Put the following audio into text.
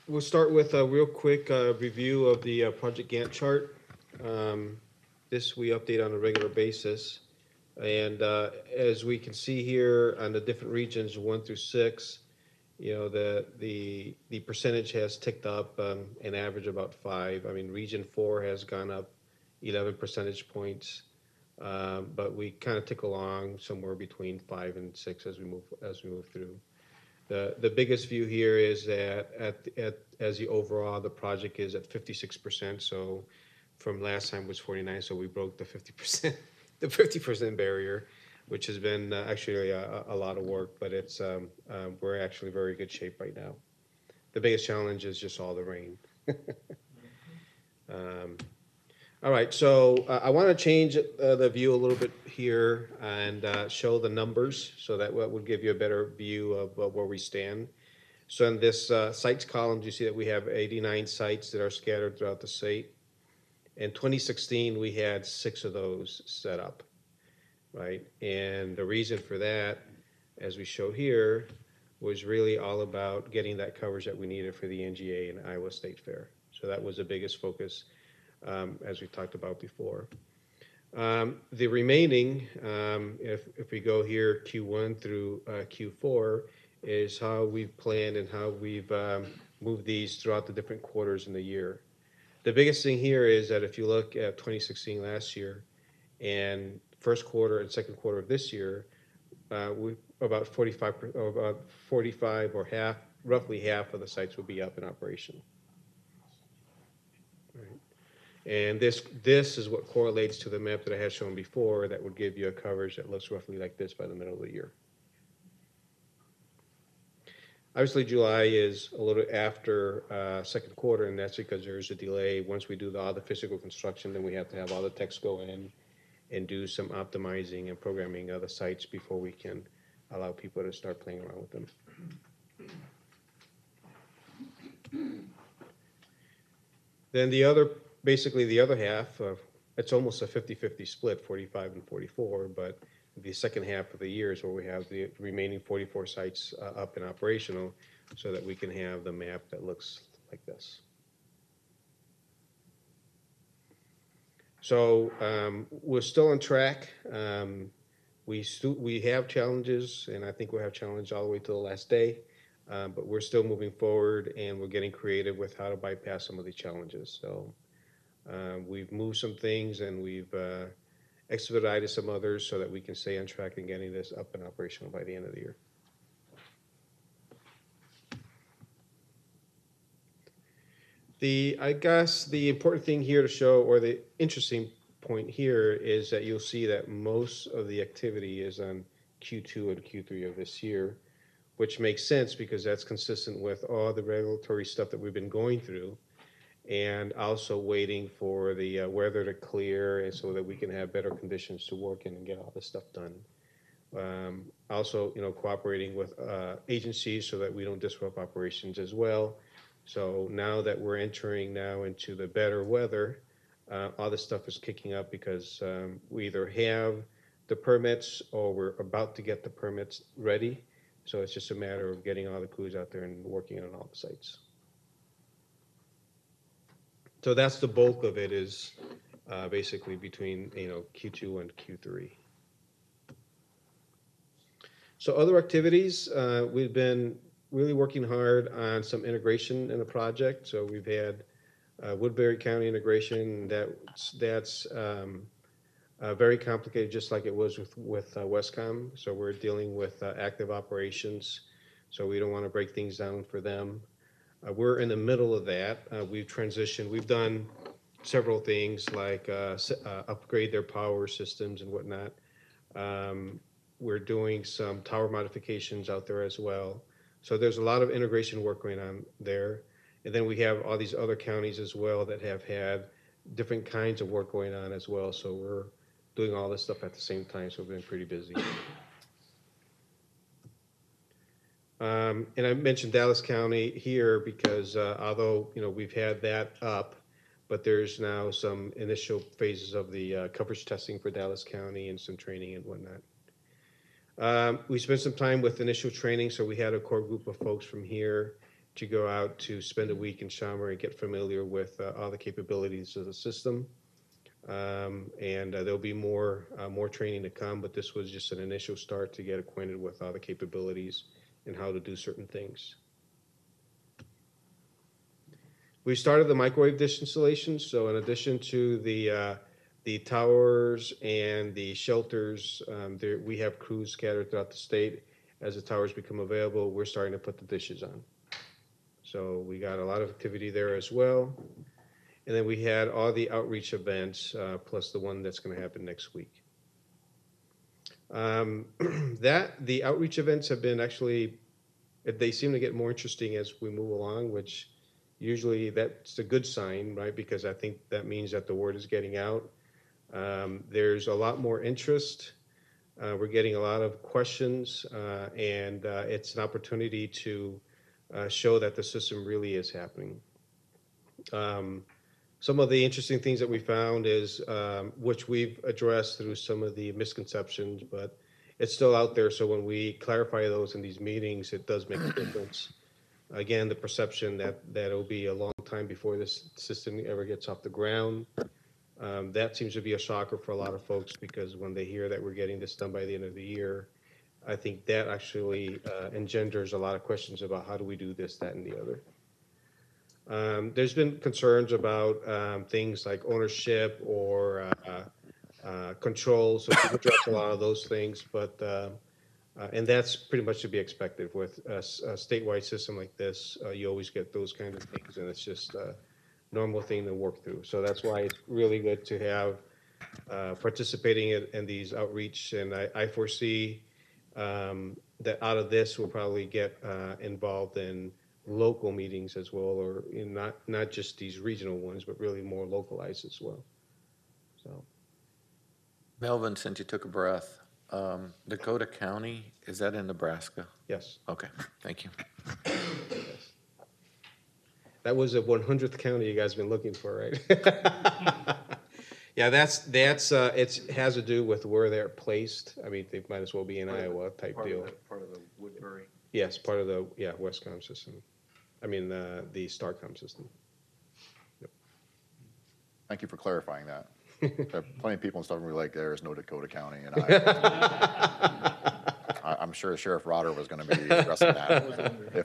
We'll start with a real quick review of the Project Gantt chart. Um, this we update on a regular basis. And as we can see here on the different regions, 1 through 6, the percentage has ticked up an average about 5. I mean, Region 4 has gone up 11 percentage points, but we kind of tick along somewhere between 5 and 6 as we move through. The biggest view here is that as the overall, the project is at 56%. So from last time was 49, so we broke the 50%, the 50% barrier, which has been actually a lot of work, but we're actually very good shape right now. The biggest challenge is just all the rain. Um, all right, so I want to change the view a little bit here and show the numbers so that would give you a better view of where we stand. So in this sites column, you see that we have 89 sites that are scattered throughout the state. In 2016, we had 6 of those set up, right? And the reason for that, as we show here, was really all about getting that coverage that we needed for the NGA and Iowa State Fair. So that was the biggest focus, as we talked about before. The remaining, if we go here, Q1 through Q4, is how we've planned and how we've moved these throughout the different quarters in the year. The biggest thing here is that if you look at 2016 last year and first quarter and second quarter of this year, we about 45 or half, roughly half of the sites will be up in operation. Right. And this is what correlates to the map that I had shown before that would give you a coverage that looks roughly like this by the middle of the year. Obviously, July is a little after second quarter, and that's because there's a delay. Once we do all the physical construction, then we have to have all the techs go in and do some optimizing and programming of the sites before we can allow people to start playing around with them. Then basically the other half, it's almost a 50-50 split, 45 and 44, but the second half of the year is where we have the remaining 44 sites up and operational so that we can have the map that looks like this. So we're still on track. We have challenges, and I think we'll have challenges all the way to the last day. But we're still moving forward, and we're getting creative with how to bypass some of these challenges. So we've moved some things, and we've expedited some others so that we can stay on track and getting this up and operational by the end of the year. I guess the important thing here to show, or the interesting point here, is that you'll see that most of the activity is on Q2 and Q3 of this year, which makes sense because that's consistent with all the regulatory stuff that we've been going through, and also waiting for the weather to clear and so that we can have better conditions to work in and get all this stuff done. Also, cooperating with agencies so that we don't disrupt operations as well. So now that we're entering now into the better weather, all this stuff is kicking up because we either have the permits or we're about to get the permits ready. So it's just a matter of getting all the crews out there and working on all the sites. So that's the bulk of it, is basically between Q2 and Q3. So other activities, we've been really working hard on some integration in the project. So we've had Woodbury County integration. That's very complicated, just like it was with Westcom. So we're dealing with active operations. So we don't want to break things down for them. We're in the middle of that. We've transitioned. We've done several things like upgrade their power systems and whatnot. We're doing some tower modifications out there as well. So there's a lot of integration work going on there. And then we have all these other counties as well that have had different kinds of work going on as well. So we're doing all this stuff at the same time. So we've been pretty busy. And I mentioned Dallas County here because although we've had that up, but there's now some initial phases of the coverage testing for Dallas County and some training and whatnot. We spent some time with initial training, so we had a core group of folks from here to go out to spend a week in Shamrock and get familiar with all the capabilities of the system. And there'll be more training to come, but this was just an initial start to get acquainted with all the capabilities and how to do certain things. We started the microwave dish installation. So in addition to the towers and the shelters, we have crews scattered throughout the state. As the towers become available, we're starting to put the dishes on. So we got a lot of activity there as well. And then we had all the outreach events, plus the one that's going to happen next week. The outreach events have been actually, they seem to get more interesting as we move along, which usually that's a good sign, right? Because I think that means that the word is getting out. There's a lot more interest. We're getting a lot of questions, and it's an opportunity to show that the system really is happening. Some of the interesting things that we found is, which we've addressed through some of the misconceptions, but it's still out there. So when we clarify those in these meetings, it does make a difference. Again, the perception that it'll be a long time before this system ever gets off the ground. That seems to be a shocker for a lot of folks, because when they hear that we're getting this done by the end of the year, I think that actually engenders a lot of questions about how do we do this, that, and the other. There's been concerns about things like ownership or control, so we've addressed a lot of those things, but and that's pretty much to be expected with a statewide system like this. You always get those kind of things, and it's just a normal thing to work through. So that's why it's really good to have participating in these outreach, and I foresee that out of this we'll probably get involved in local meetings as well, or in not just these regional ones, but really more localized as well. So, Melvin, since you took a breath, Dakota County, is that in Nebraska? yes. Okay, thank you. Yes. That was the 100th county you guys have been looking for, right? Yeah, that's it has to do with where they're placed. I mean, they might as well be in Iowa type deal. Part of the Woodbury. Yes, part of the Westcom system. I mean the Starcom system. Yep. Thank you for clarifying that. There are plenty of people and stuff who are like, there is no Dakota County, and I'm sure Sheriff Rotter was going to be addressing that if